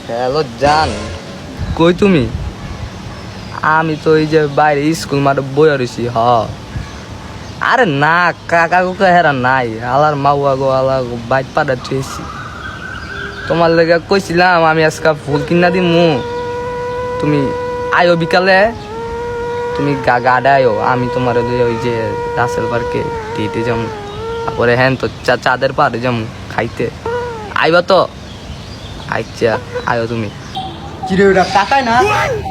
Hello জান, কই তুমি? আমি তো এই যে বাইরে স্কুল মাঠে বইয়া রয়েছি। আরে না, কাকা কুকা হেরা নাই, আলার মাউয়া গো আলা বাইক পাড়া থুয়েছি। তোমার লেগে কইছিলাম আমি আজকে ফুল কিনা দিমু, তুমি আয়ো বিকালে, তুমি গাডা আয়ো, আমি তোমার ওই যে রাসেল পার্কে দিতে যাবো, তারপরে হ্যাঁ তো চাঁদের পাড়ে যাবো খাইতে, আইবা তো? আচ্ছা আয়ো তুমি। কিরে ওটা কাকাই না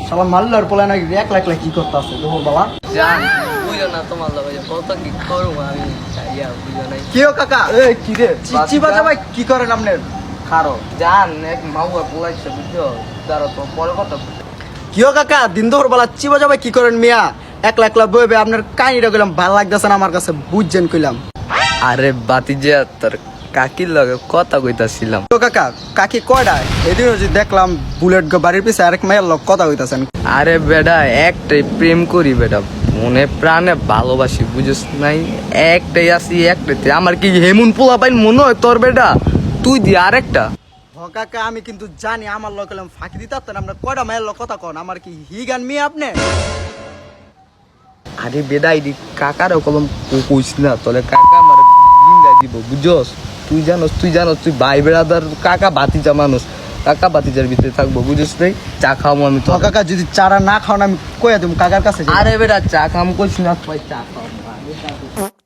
সবার মাল্লার পোলা নাকি একলা একলা কি করতে আছে তোমার বাবা? জান বুঝো না, তোমার লগে কত কি করবো আমি, বুঝো নাই। কিও কাকা এ কিরে চিবা যাবাই কি করেন আপনার খারো? জান এক মাউয়া পোলাইছে বুঝছো, তারা তো পরে কথা। কিও কাকা দিন দুপুর বেলা চিবা যাবাই কি করেন মিয়া? একলা একলা বইবে আপনার কাহিনীটা কইলাম ভালো লাগতেছে না আমার কাছে, বুঝছেন কইলাম। আরে বাতিজা তোর কাকির লগে কথা কইতাছিলাম। তো কাকা কাকি কয়টা? এদিন যে দেখলাম বুলেট বাড়ির পিছে আরেক মেয়ের লোক কথা কইতাছেন। আরে বেটা একটাই প্রেম করি বেটা, মনে প্রাণে ভালোবাসি, বুঝছ নাই? একটাই আছি, একটাইতে আমার কি হেমুন পোলা পাইন মনে হয় তোর বেটা? তুই দি আরেকটা। কাকা আমি কিন্তু জানি আমার লোক কইলাম ফাঁকি দিতে পারতেন, আপনার কয়টা মেয়ের লোক কথা কন? আমার কি হি গান মিয়া আপনি? আরে বেটা ইদি কাকারও কলম কইস না, তোলে কাকা আমার জিন্দা দিব, বুঝছস? তুই জানোস তুই ভাই বেড়াদার কাকা বাতিজা মানুষ, কাকা বাতিজার ভিতরে থাকবো, বুঝছস নাই? চা খাওয়াবো আমি তো। কাকা যদি চারা না খাওয়ান আমি কইয়া দেবো কাকার কাছে। আরে বেটা চা খাম কইস না, চা খাওয়াবো।